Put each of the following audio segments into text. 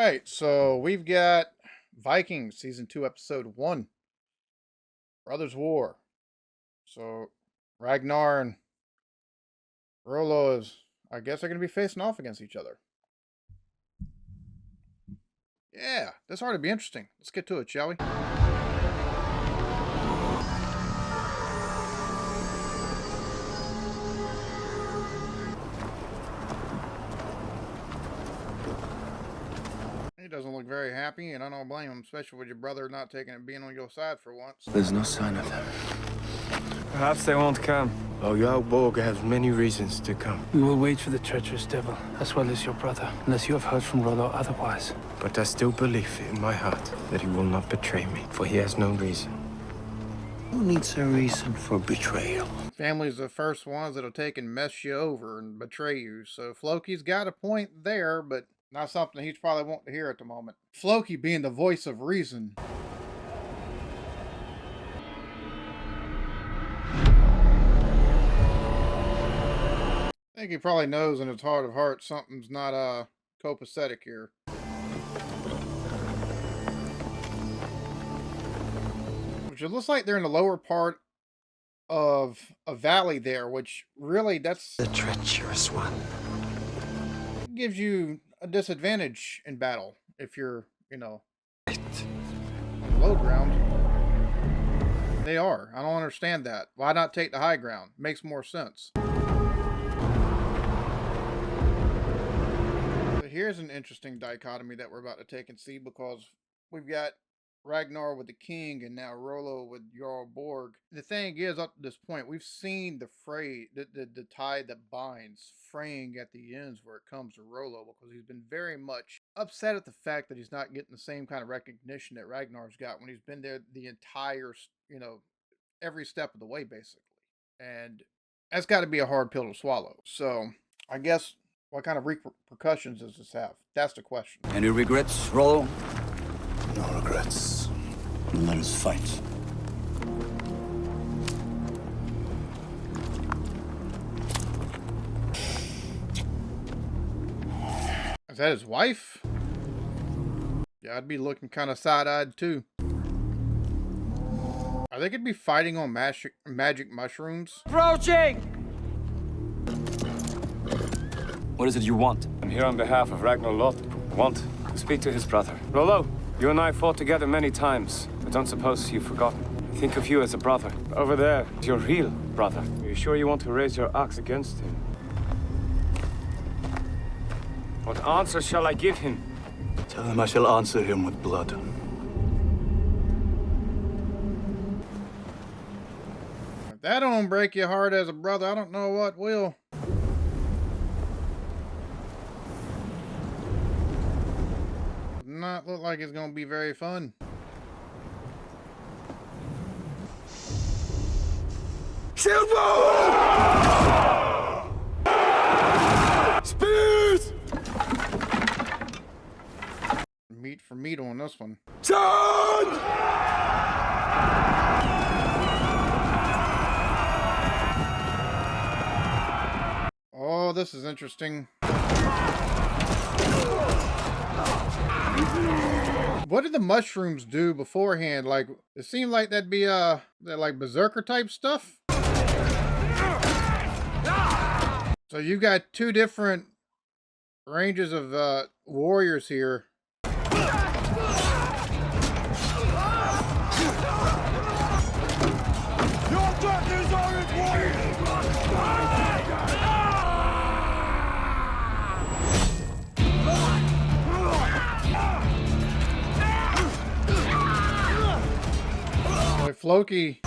right, so we've got Vikings season 2, episode 1, Brothers War. So Ragnar and Rollo is, I guess, they're going to be facing off against each other. Yeah, this ought to be interesting. Let's get to it, shall we? He doesn't look very happy, and I don't blame him, especially with your brother not taking it being on your side for once. There's no sign of them. Perhaps they won't come. Oh, Jarl Borg has many reasons to come. We will wait for the treacherous devil, as well as your brother, unless you have heard from Rollo otherwise. But I still believe in my heart that he will not betray me, for he has no reason. Who needs a reason for betrayal? Family's the first ones that'll take and mess you over and betray you, so Floki's got a point there, but not something he's probably wanting to hear at the moment. Floki being the voice of reason. I think he probably knows in his heart of hearts something's not copacetic here. Which it looks like they're in the lower part of a valley there, which really that's The treacherous one. gives you a disadvantage in battle if you're, on the low ground. They are. I don't understand that. Why not take the high ground? Makes more sense. Here's an interesting dichotomy that we're about to take and see, because we've got Ragnar with the king and now Rollo with Jarl Borg. The thing is, up to this point, we've seen the fray, the tie that binds fraying at the ends where it comes to Rollo, because he's been very much upset at the fact that he's not getting the same kind of recognition that Ragnar's got when he's been there the entire, every step of the way, basically. And that's got to be a hard pill to swallow. So I guess, what kind of repercussions does this have? That's the question. Any regrets, Rollo? No regrets. Then let us fight. Is that his wife? Yeah, I'd be looking kind of side-eyed too. Are they going to be fighting on magic mushrooms? Approaching! What is it you want? I'm here on behalf of Ragnar Lagertha. Want to speak to his brother. Rollo, you and I fought together many times. I don't suppose you've forgotten. I think of you as a brother. Over there, your real brother. Are you sure you want to raise your axe against him? What answer shall I give him? Tell him I shall answer him with blood. If that don't break your heart as a brother, I don't know what will. Not look like it's gonna be very fun. Spears! Meat for meat on this one. Charge! Oh, this is interesting. What did the mushrooms do beforehand? Like, it seemed like that'd be that like berserker type stuff. So you've got two different ranges of warriors here. Floki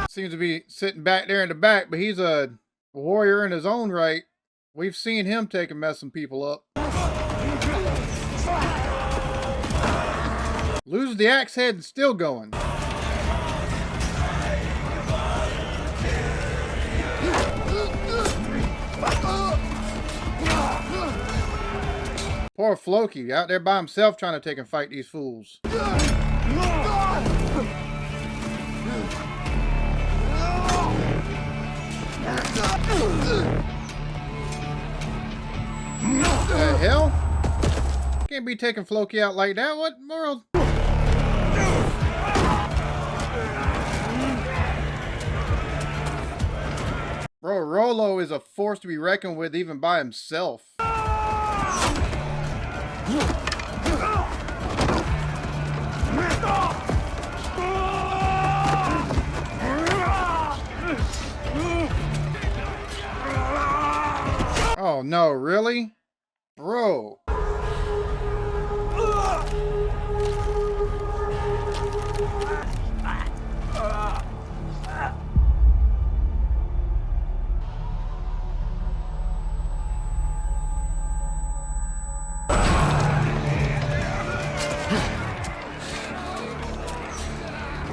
seems to be sitting back there in the back, but he's a warrior in his own right. We've seen him take and messing people up. Loses the axe head and still going. Poor Floki out there by himself trying to take and fight these fools. The hell? Can't be taking Floki out like that. What in the world? Bro, Rollo is a force to be reckoned with even by himself. Oh no, really? Bro.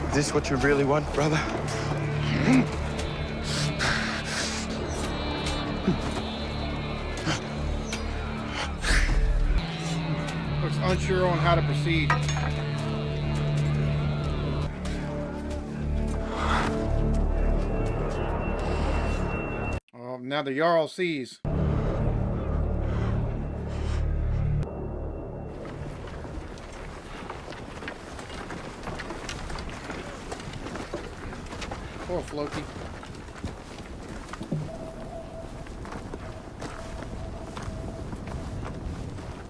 Is this what you really want, brother? Looks unsure on how to proceed. Oh, now the Jarl sees. Poor Floki.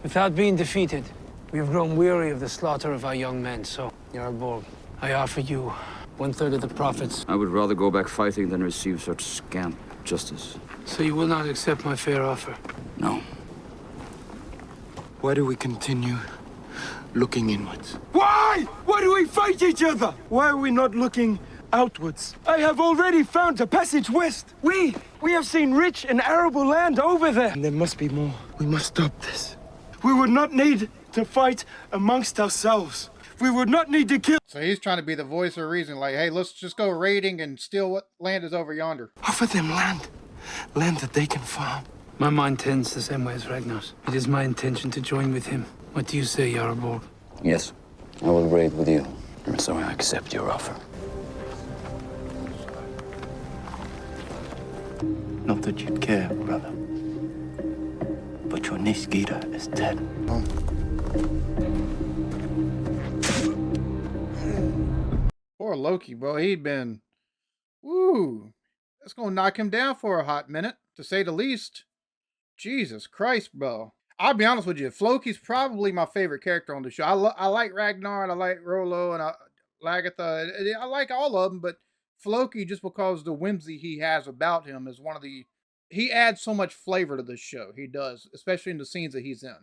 Without being defeated, we have grown weary of the slaughter of our young men, so, Jarl Borg, I offer you 1/3 of the profits. I would rather go back fighting than receive such scant justice. So you will not accept my fair offer? No. Why do we continue looking inwards? Why? Why do we fight each other? Why are we not looking outwards? I have already found a passage west. We have seen rich and arable land over there. And there must be more. We must stop this. We would not need to fight amongst ourselves. We would not need to kill. So he's trying to be the voice of reason, like, hey, let's just go raiding and steal what land is over yonder. Offer them land. Land that they can farm. My mind tends the same way as Ragnar's. It is my intention to join with him. What do you say, Jarl Borg? Yes, I will raid with you. And so I accept your offer. Not that you'd care, brother. But your niece Gita is dead. Poor Loki, bro. He'd been... Woo! That's gonna knock him down for a hot minute, to say the least. Jesus Christ, bro. I'll be honest with you. Floki's probably my favorite character on the show. I like Ragnar, and I like Rollo, and Lagertha. I like all of them, but Floki, just because the whimsy he has about him, is one of the... He adds so much flavor to this show. He does, especially in the scenes that he's in.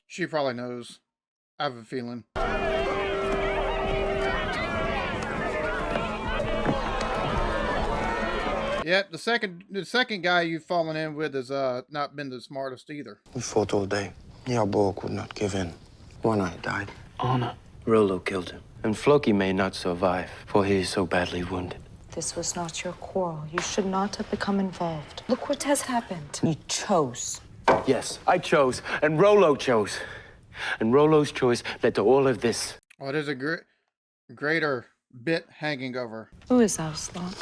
She probably knows. I have a feeling. Yep, the second guy you've fallen in with has not been the smartest either. We fought all day. Jarl Borg would not give in. One eye died. Honor. Rollo killed him. And Floki may not survive, for he is so badly wounded. This was not your quarrel. You should not have become involved. Look what has happened. You chose. Yes, I chose, and Rollo chose. And Rollo's choice led to all of this. Oh, there's a greater bit hanging over. Who is Aslaugh?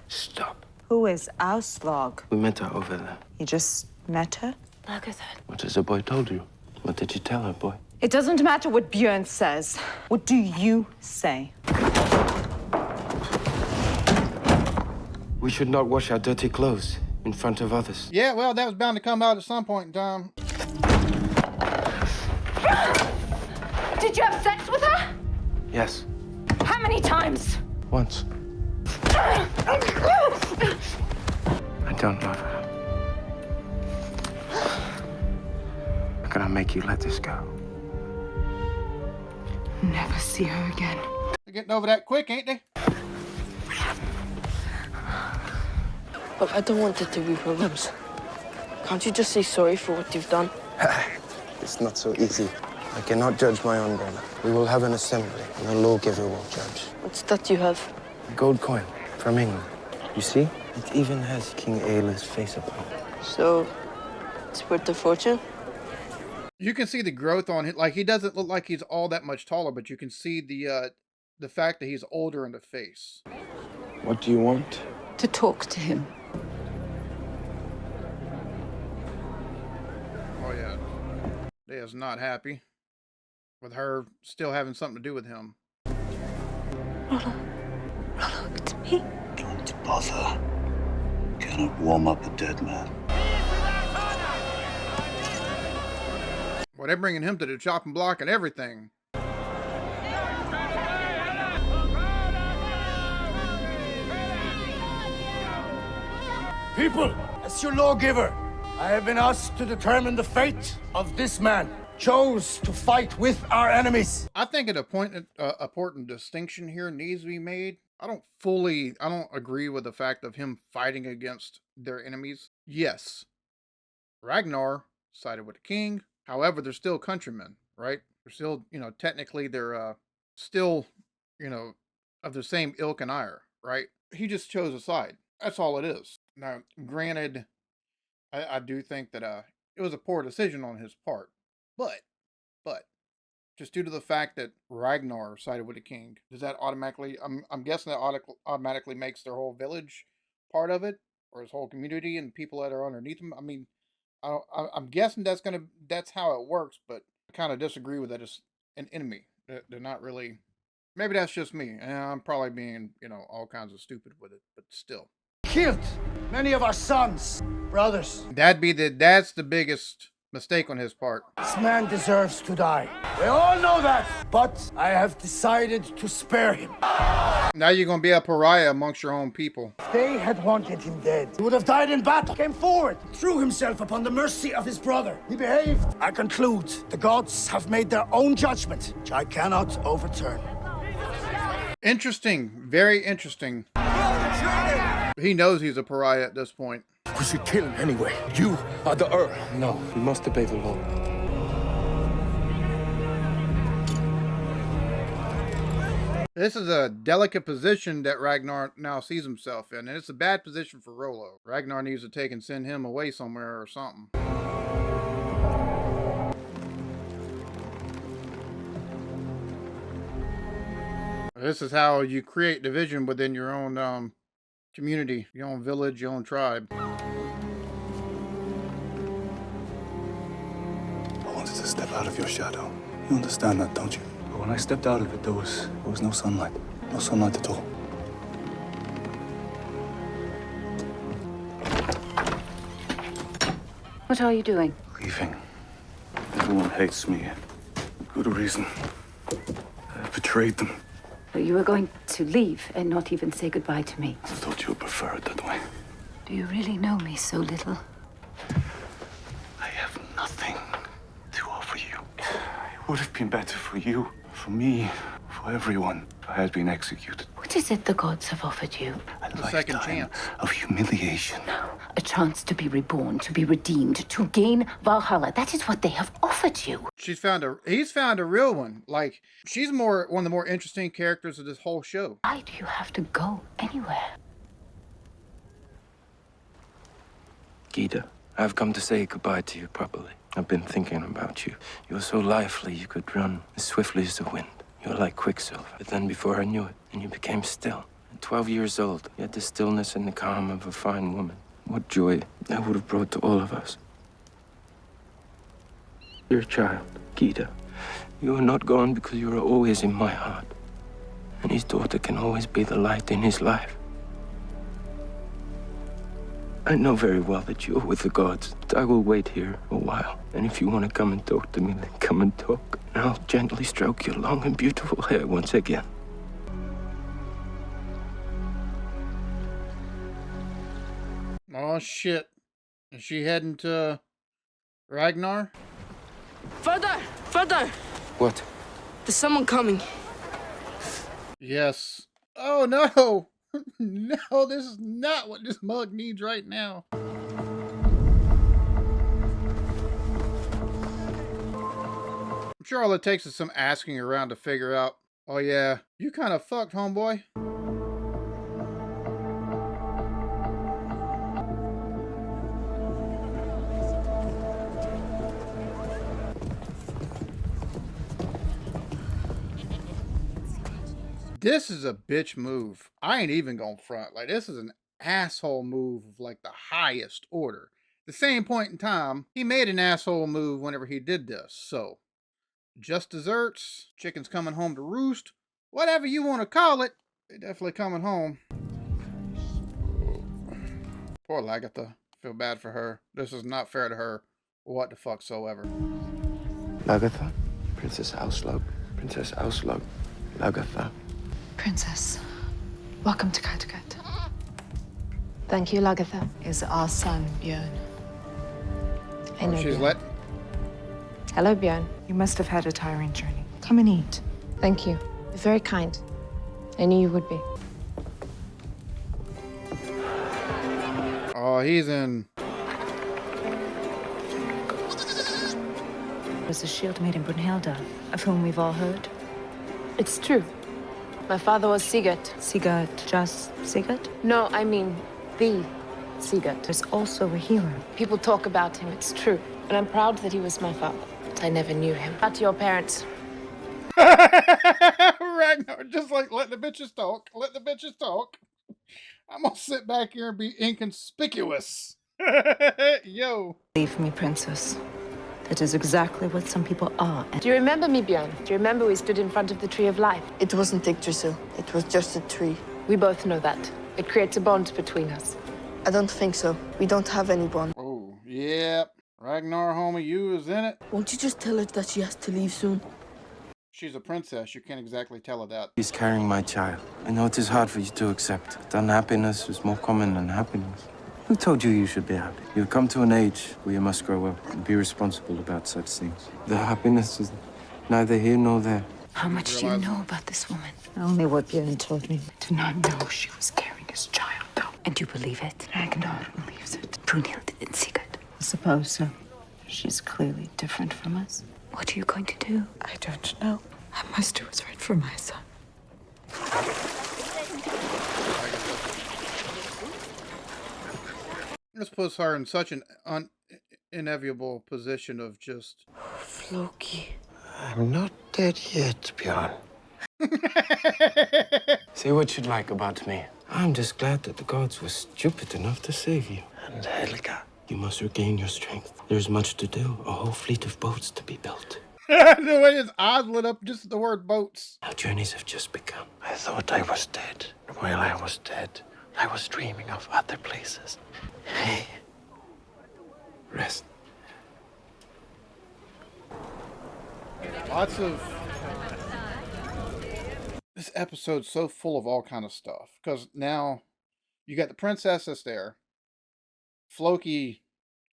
Stop. Who is Aslaugh? We met her over there. You just met her? Lagertha. What has the boy told you? What did you tell her, boy? It doesn't matter what Björn says. What do you say? We should not wash our dirty clothes in front of others. Yeah, well, that was bound to come out at some point in time. Did you have sex with her? Yes, How many times? once. I don't love her. How can I make you let this go? Never see her again. They're getting over that quick, ain't they? Look, I don't want there to be problems. Can't you just say sorry for what you've done? It's not so easy. I cannot judge my own brother. We will have an assembly, and the lawgiver will judge. What's that you have? A gold coin from England. You see? It even has King Ael's face upon it. So, it's worth the fortune? You can see the growth on him. Like, he doesn't look like he's all that much taller, but you can see the fact that he's older in the face. What do you want? To talk to him. Oh yeah, Leah's not happy with her still having something to do with him. Rollo, it's me. Don't bother. Cannot warm up a dead man. Well, they're bringing him to the chopping block and everything. People, as your lawgiver, I have been asked to determine the fate of this man. Chose to fight with our enemies. I think an important distinction here needs to be made. I don't agree with the fact of him fighting against their enemies. Yes, Ragnar sided with the king. However, they're still countrymen, right? They're still, technically they're still, of the same ilk and ire, right? He just chose a side. That's all it is. Now, granted, I do think that it was a poor decision on his part, but just due to the fact that Ragnar sided with the king, does that automatically? I'm guessing that automatically makes their whole village part of it, or his whole community and people that are underneath him. I mean, I'm guessing that's how it works, but I kind of disagree with that. It's an enemy. They're not really. Maybe that's just me, and I'm probably being all kinds of stupid with it, but still. Killed many of our sons, brothers. That's the biggest mistake on his part. This man deserves to die. We all know that, but I have decided to spare him. Now you're gonna be a pariah amongst your own people. If they had wanted him dead, he would have died in battle. Came forward, threw himself upon the mercy of his brother. He behaved. I conclude the gods have made their own judgment, which I cannot overturn. Interesting, very interesting. He knows he's a pariah at this point. We should kill him anyway. You are the Earl. No, we must obey the law. This is a delicate position that Ragnar now sees himself in, and it's a bad position for Rollo. Ragnar needs to take and send him away somewhere or something. This is how you create division within your own community, your own village, your own tribe. I wanted to step out of your shadow. You understand that, don't you? But when I stepped out of it, there was no sunlight. No sunlight at all. What are you doing? Leaving. Everyone hates me. Good reason. I betrayed them. You were going to leave and not even say goodbye to me. I thought you would prefer it that way. Do you really know me so little? I have nothing to offer you. It would have been better for you, for me, for everyone if I had been executed. What is it the gods have offered you? A second chance. Of humiliation. A chance to be reborn, to be redeemed, to gain Valhalla. That is what they have offered you. He's found a real one. Like, she's one of the more interesting characters of this whole show. Why do you have to go anywhere? Gita, I've come to say goodbye to you properly. I've been thinking about you. You were so lively, you could run as swiftly as the wind. You were like quicksilver. But then before I knew it, and you became still. At 12 years old, you had the stillness and the calm of a fine woman. What joy that would have brought to all of us. Dear child, Gita, you are not gone because you are always in my heart. And his daughter can always be the light in his life. I know very well that you're with the gods, but I will wait here a while. And if you want to come and talk to me, then come and talk. And I'll gently stroke your long and beautiful hair once again. Oh shit. Is she heading to Ragnar? Father! Father! What? There's someone coming. Yes. Oh no! No, this is not what this mug needs right now. I'm sure all it takes is some asking around to figure out, oh yeah, you kind of fucked, homeboy. This is a bitch move. I ain't even gonna front. Like, this is an asshole move of like the highest order. At the same point in time, he made an asshole move whenever he did this. So, just desserts, chicken's coming home to roost, whatever you want to call it, they definitely coming home. Poor Lagertha. Feel bad for her. This is not fair to her. What the fuck soever. Lagertha, Princess Aslaugh, Princess Aslaugh, Lagertha. Princess, welcome to Kattegat. Thank you, Lagertha. Is our son, Björn. I know She's Björn. let. Hello, Björn. You must have had a tiring journey. Come and eat. Thank you. You're very kind. I knew you would be. Oh, he's in. It was a shield made in Brunhilde, of whom we've all heard. It's true. My father was Sigurd. Sigurd, just Sigurd? No, I mean the Sigurd. There's also a hero. People talk about him, it's true. And I'm proud that he was my father. But I never knew him. But your parents. Ragnar, just like let the bitches talk. Let the bitches talk. I'm gonna sit back here and be inconspicuous. Yo. Believe me, Princess. That is exactly what some people are. Do you remember me, Björn? Do you remember we stood in front of the Tree of Life? It wasn't Yggdrasil. It was just a tree. We both know that. It creates a bond between us. I don't think so. We don't have any bond. Oh, yeah. Ragnar, homie, you is in it. Won't you just tell her that she has to leave soon? She's a princess. You can't exactly tell her that. He's carrying my child. I know it is hard for you to accept, but unhappiness is more common than happiness. Who told you you should be happy? You've come to an age where you must grow up and be responsible about such things. The happiness is neither here nor there. How much do you know about this woman? Only what Björn told me. I did not know she was carrying his child, though. And you believe it? Ragnar believes it. Brunhilde and Sigurd. I suppose so. She's clearly different from us. What are you going to do? I don't know. I must do what's right for my son. This puts her in such an inevitable position of just... Floki. I'm not dead yet, Björn. Say what you'd like about me. I'm just glad that the gods were stupid enough to save you. And Helga. You must regain your strength. There's much to do, a whole fleet of boats to be built. The way his eyes lit up, just the word boats. Our journeys have just begun. I thought I was dead. While I was dead, I was dreaming of other places. Hey. Rest. Lots of... This episode's so full of all kind of stuff. Because now, you got the princess that's there. Floki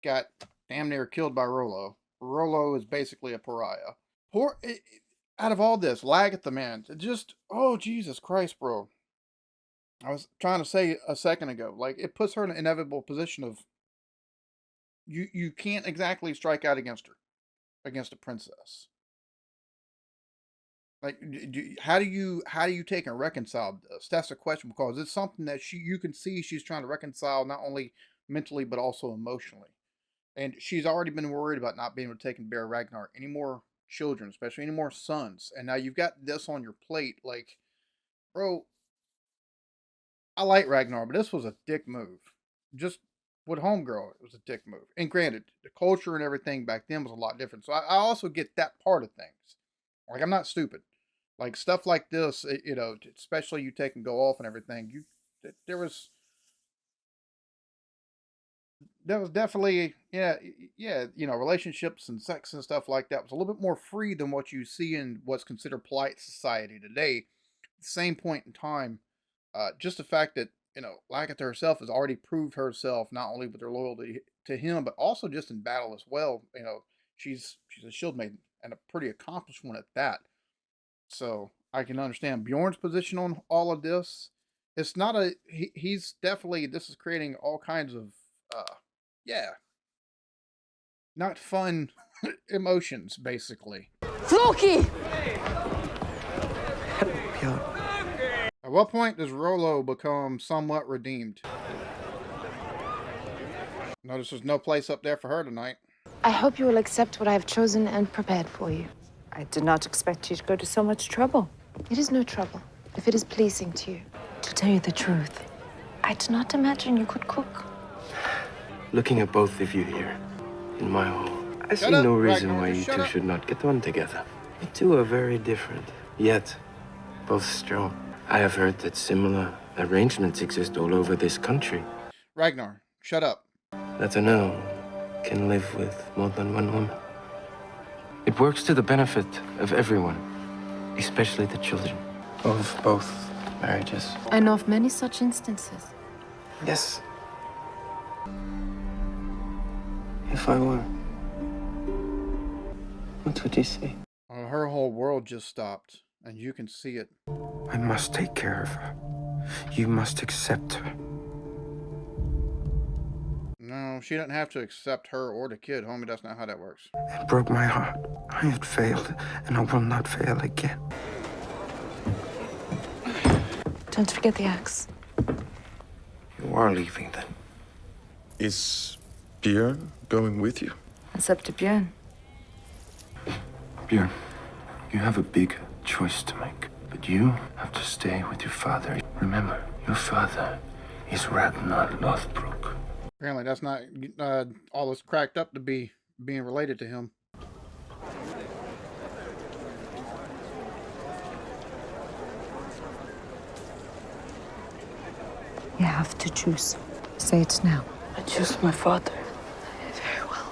got damn near killed by Rollo. Rollo is basically a pariah. Out of all this, Lagertha, man, just, oh, Jesus Christ, bro. I was trying to say a second ago, like, it puts her in an inevitable position of, you can't exactly strike out against her, against a princess. Like, how do you take and reconcile this? That's the question, because it's something that you can see she's trying to reconcile not only mentally, but also emotionally. And she's already been worried about not being able to take and bear Ragnar any more children, especially any more sons. And now you've got this on your plate. Like, bro, I like Ragnar, but this was a dick move. Just with Homegirl, it was a dick move. And granted, the culture and everything back then was a lot different. So I also get that part of things. Like, I'm not stupid. Like, stuff like this, you know, especially you take and go off and everything, there was definitely, yeah, you know, relationships and sex and stuff like that was a little bit more free than what you see in what's considered polite society today. At the same point in time, just the fact that, you know, Lagertha herself has already proved herself not only with her loyalty to him, but also just in battle as well. You know, she's a shield maiden and a pretty accomplished one at that. So I can understand Bjorn's position on all of this. It's not he's definitely, this is creating all kinds of, yeah, not fun emotions, basically. Floki! Björn. At what point does Rollo become somewhat redeemed? Notice there's no place up there for her tonight. I hope you will accept what I have chosen and prepared for you. I did not expect you to go to so much trouble. It is no trouble. If it is pleasing to you. To tell you the truth, I do not imagine you could cook. Looking at both of you here, in my hall, I see Shut up, no reason Ragnar, why just you shut two up. should not get on together. You two are very different, yet both strong. I have heard that similar arrangements exist all over this country. Ragnar, shut up. That an earl can live with more than one woman. It works to the benefit of everyone, especially the children of both marriages. I know of many such instances. Yes. If I were, what would you say? Her whole world just stopped, and you can see it. I must take care of her. You must accept her. No, she doesn't have to accept her or the kid, homie. That's not how that works. It broke my heart. I had failed, and I will not fail again. Don't forget the axe. You are leaving then. Is Björn going with you? It's up to Björn. Björn, you have a big choice to make. But you have to stay with your father. Remember, your father is Ragnar Lothbrok. Apparently, that's not all it's cracked up to be being related to him. You have to choose. Say it now. I choose my father. Very well.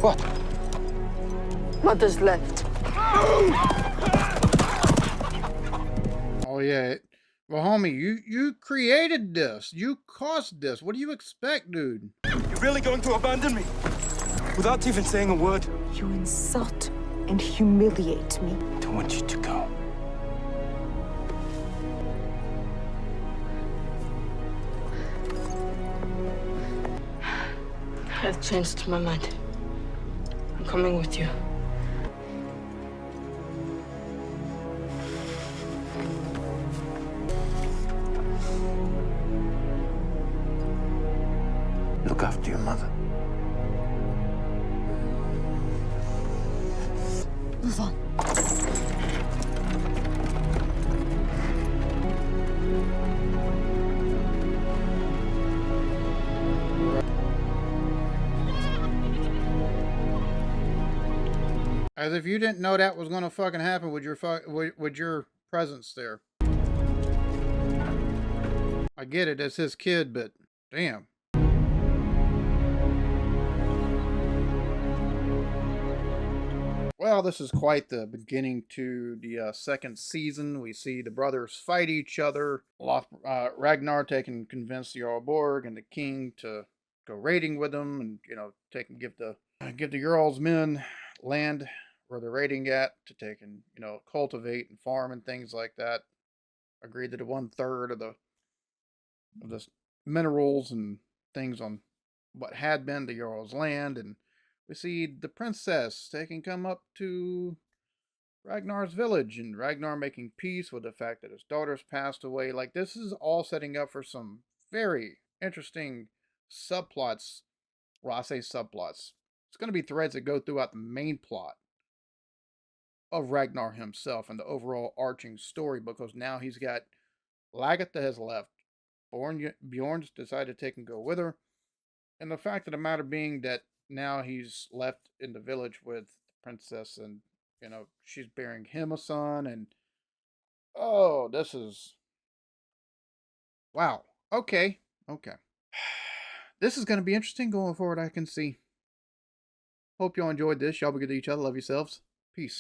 What? Mother's left. Oh yeah. Well, homie, you created this. You caused this. What do you expect, dude? You're really going to abandon me? Without even saying a word? You insult and humiliate me. I don't want you to go. I've changed my mind. I'm coming with you. Look after your mother. Move on. As if you didn't know that was gonna fucking happen with your presence there. I get it, it's his kid, but damn. Well, this is quite the beginning to the second season. We see the brothers fight each other. Ragnar convince the Jarl Borg and the king to go raiding with them, and give the Jarl's men land where they're raiding at to take and cultivate and farm and things like that. Agreed to the 1/3 of the minerals and things on what had been the Jarl's land, and we see the princess come up to Ragnar's village, and Ragnar making peace with the fact that his daughter's passed away. Like, this is all setting up for some very interesting subplots. Well, I say subplots. It's going to be threads that go throughout the main plot of Ragnar himself and the overall arching story, because now he's got Lagertha has left. Bjorn's decided to take and go with her. And the fact of the matter being that now he's left in the village with the princess, and she's bearing him a son, and oh, this is wow. Okay. This is going to be interesting going forward, I can see. Hope y'all enjoyed this. Y'all be good to each other. Love yourselves. Peace.